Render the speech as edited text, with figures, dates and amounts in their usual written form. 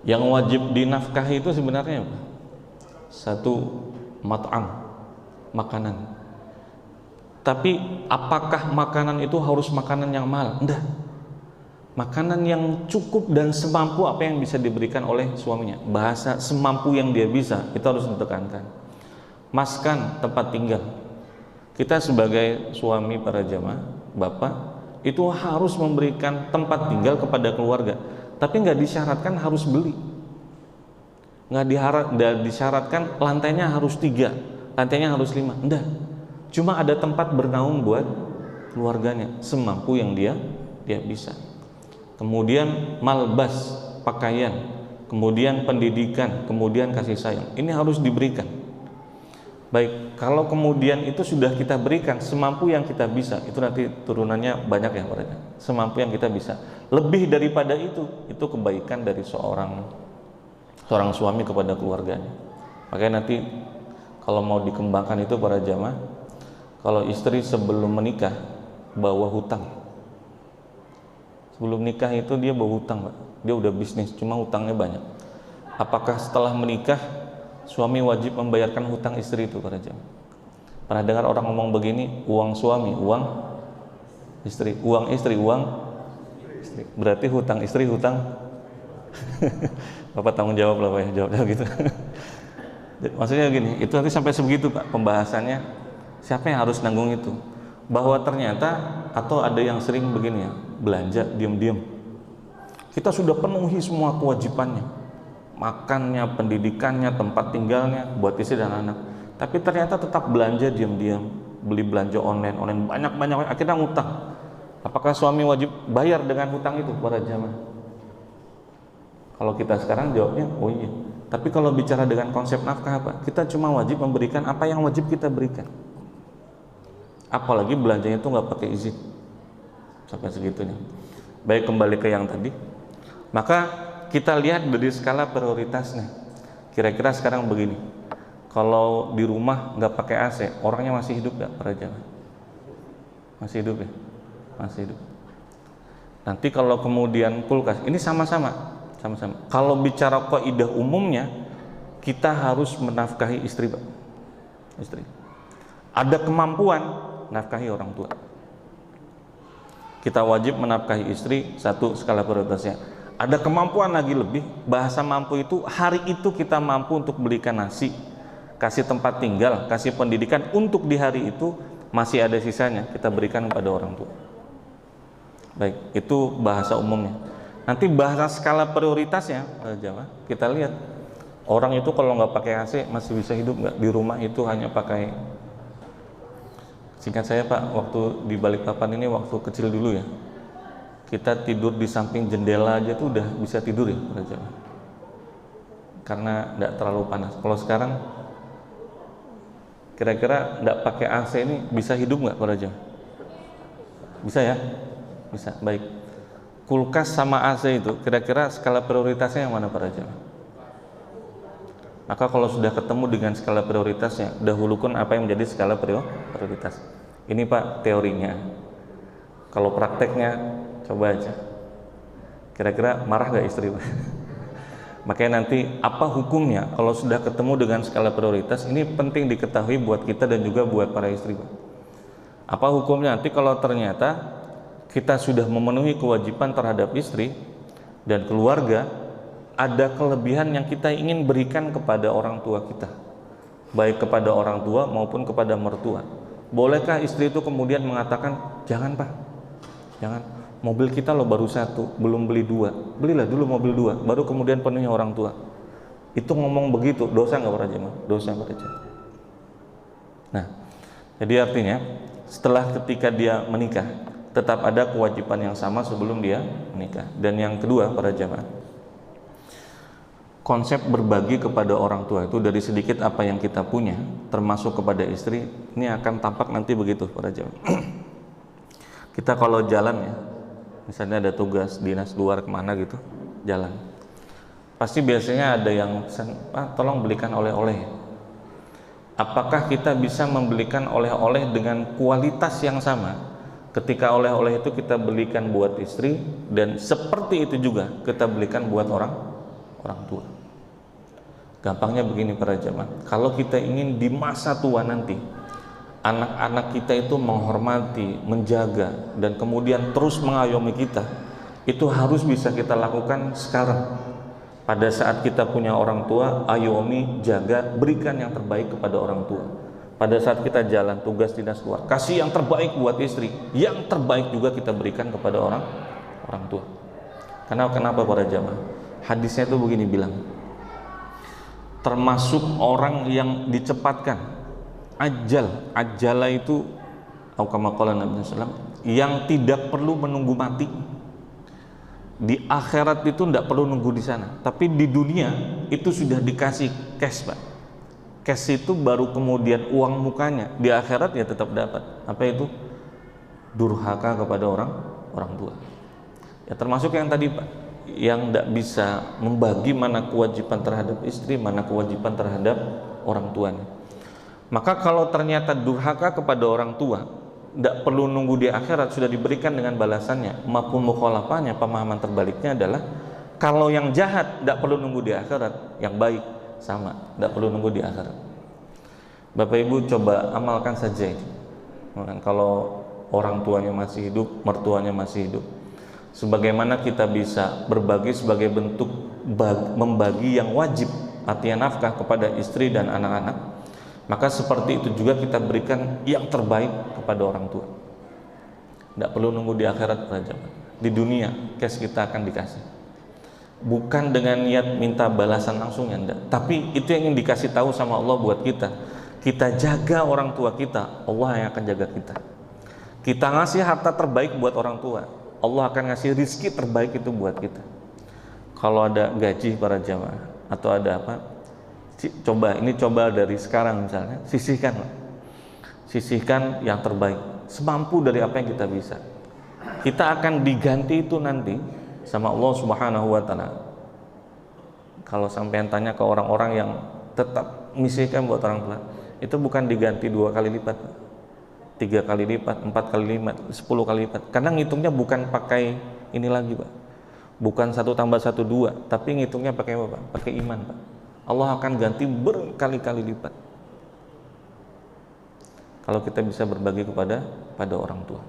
Yang wajib dinafkahi itu sebenarnya apa? Satu, mat'am, makanan. Tapi apakah makanan itu harus makanan yang mahal? Enggak. Makanan yang cukup dan semampu apa yang bisa diberikan oleh suaminya. Bahasa semampu yang dia bisa, itu harus ditekankan. Maskan, tempat tinggal. Kita sebagai suami para jamaah, bapak, itu harus memberikan tempat tinggal kepada keluarga. Tapi nggak disyaratkan harus beli. Nggak disyaratkan lantainya harus 3, lantainya harus 5. Enggak. Cuma ada tempat bernaung buat keluarganya, semampu yang dia bisa. Kemudian malbas, pakaian, kemudian pendidikan, kemudian kasih sayang. Ini harus diberikan. Baik, kalau kemudian itu sudah kita berikan semampu yang kita bisa, itu nanti turunannya banyak ya mereka. Semampu yang kita bisa. Lebih daripada itu kebaikan dari seorang suami kepada keluarganya. Makanya nanti kalau mau dikembangkan itu para jamaah, kalau istri sebelum menikah bawa hutang. Sebelum nikah itu dia bawa hutang, Pak. Dia udah bisnis, cuma hutangnya banyak. Apakah setelah menikah suami wajib membayarkan hutang istri itu para jamaah? Pernah dengar orang ngomong begini, uang suami, uang istri, uang istri, uang istri. Berarti hutang istri, hutang Bapak tanggung jawab lah Pak ya, jawab gitu. Maksudnya gini, itu nanti sampai sebegitu Pak pembahasannya, siapa yang harus nanggung itu? Bahwa ternyata, atau ada yang sering begini ya, belanja diam-diam. Kita sudah penuhi semua kewajibannya, makannya, pendidikannya, tempat tinggalnya buat istri dan anak, tapi ternyata tetap belanja diam-diam, beli belanja online banyak-banyak, akhirnya ngutang. Apakah suami wajib bayar dengan hutang itu para jamaah? Kalau kita sekarang jawabnya, oh iya. Tapi kalau bicara dengan konsep nafkah apa? Kita cuma wajib memberikan apa yang wajib kita berikan. Apalagi belanjanya itu nggak pakai izin, sampai segitunya. Baik, kembali ke yang tadi. Maka kita lihat dari skala prioritasnya. Kira-kira sekarang begini, kalau di rumah nggak pakai AC, orangnya masih hidup nggak para jamaah? Masih hidup ya? Masih hidup. Nanti kalau kemudian kulkas, ini sama-sama. Kalau bicara kaidah umumnya, kita harus menafkahi istri, Pak. Istri. Ada kemampuan, nafkahi orang tua. Kita wajib menafkahi istri, satu skala prioritasnya. Ada kemampuan lagi lebih, bahasa mampu itu hari itu kita mampu untuk belikan nasi, kasih tempat tinggal, kasih pendidikan, untuk di hari itu masih ada sisanya kita berikan kepada orang tua. Baik, itu bahasa umumnya. Nanti bahasa skala prioritasnya, kita lihat orang itu kalau nggak pakai AC masih bisa hidup nggak? Di rumah itu hanya pakai, singkat saya Pak, waktu di Balikpapan ini waktu kecil dulu ya, kita tidur di samping jendela aja tuh udah bisa tidur ya, karena nggak terlalu panas. Kalau sekarang kira-kira nggak pakai AC ini bisa hidup nggak para jamaah? Bisa ya? Bisa. Baik. Kulkas sama AC itu kira-kira skala prioritasnya yang mana para jamaah? Maka kalau sudah ketemu dengan skala prioritasnya, dahulukan apa yang menjadi skala prioritas. Ini Pak teorinya. Kalau prakteknya coba aja. Kira-kira marah gak istri Pak? Makanya nanti apa hukumnya kalau sudah ketemu dengan skala prioritas, ini penting diketahui buat kita dan juga buat para istri Pak. Apa hukumnya nanti kalau ternyata kita sudah memenuhi kewajiban terhadap istri dan keluarga, ada kelebihan yang kita ingin berikan kepada orang tua kita, baik kepada orang tua maupun kepada mertua. Bolehkah istri itu kemudian mengatakan, jangan Pak, jangan, mobil kita loh baru 1, belum beli 2, belilah dulu mobil 2, baru kemudian penuhi orang tua. Itu ngomong begitu, dosa nggak para jemaah? Dosa para jemaah. Nah, jadi artinya setelah ketika dia menikah, tetap ada kewajiban yang sama sebelum dia menikah. Dan yang kedua para jamaah, konsep berbagi kepada orang tua itu dari sedikit apa yang kita punya, termasuk kepada istri, ini akan tampak nanti begitu para jamaah. Kita kalau jalan ya, misalnya ada tugas dinas luar kemana gitu, jalan, pasti biasanya ada yang Pak tolong belikan oleh-oleh. Apakah kita bisa membelikan oleh-oleh dengan kualitas yang sama ketika oleh-oleh itu kita belikan buat istri, dan seperti itu juga kita belikan buat orang orang tua. Gampangnya begini para jamaah, kalau kita ingin di masa tua nanti anak-anak kita itu menghormati, menjaga, dan kemudian terus mengayomi kita, itu harus bisa kita lakukan sekarang. Pada saat kita punya orang tua, ayomi, jaga, berikan yang terbaik kepada orang tua. Pada saat kita jalan tugas dinas luar, kasih yang terbaik buat istri, yang terbaik juga kita berikan kepada orang tua. Karena kenapa para jamaah? Hadisnya itu begini bilang, termasuk orang yang dicepatkan ajala itu kama qala Nabi SAW, yang tidak perlu menunggu mati. Di akhirat itu tidak perlu nunggu di sana, tapi di dunia itu sudah dikasih cash, Pak. Cash itu baru kemudian uang mukanya. Di akhirat ya tetap dapat. Apa itu? Durhaka kepada orang tua. Ya termasuk yang tadi, Pak, yang tidak bisa membagi mana kewajiban terhadap istri, mana kewajiban terhadap orang tuanya. Maka kalau ternyata durhaka kepada orang tua, tidak perlu nunggu di akhirat, sudah diberikan dengan balasannya. Maupun mukhalafahnya, pemahaman terbaliknya adalah kalau yang jahat tidak perlu nunggu di akhirat, yang baik sama, tidak perlu nunggu di akhirat. Bapak Ibu coba amalkan saja itu. Kalau orang tuanya masih hidup, mertuanya masih hidup, sebagaimana kita bisa berbagi sebagai bentuk membagi yang wajib, artinya nafkah kepada istri dan anak-anak, maka seperti itu juga kita berikan yang terbaik kepada orang tua. Tidak perlu nunggu di akhirat saja. Di dunia cash kita akan dikasih, bukan dengan niat minta balasan langsung, ya enggak, tapi itu yang ingin dikasih tahu sama Allah buat kita. Kita jaga orang tua kita, Allah yang akan jaga kita. Kita ngasih harta terbaik buat orang tua, Allah akan ngasih rizki terbaik itu buat kita. Kalau ada gaji para jamaah atau ada apa, coba dari sekarang misalnya, sisihkan yang terbaik semampu dari apa yang kita bisa. Kita akan diganti itu nanti sama Allah Subhanahu wa Ta'ala. Kalau sampai tanya ke orang-orang yang tetap misihkan buat orang tua, itu bukan diganti 2 kali lipat, 3 kali lipat, 4 kali lipat, 10 kali lipat. Karena ngitungnya bukan pakai ini lagi, Pak, bukan 1 tambah 1 2, tapi ngitungnya pakai apa, Pak? Pakai iman, Pak. Allah akan ganti berkali-kali lipat kalau kita bisa berbagi kepada orang tua.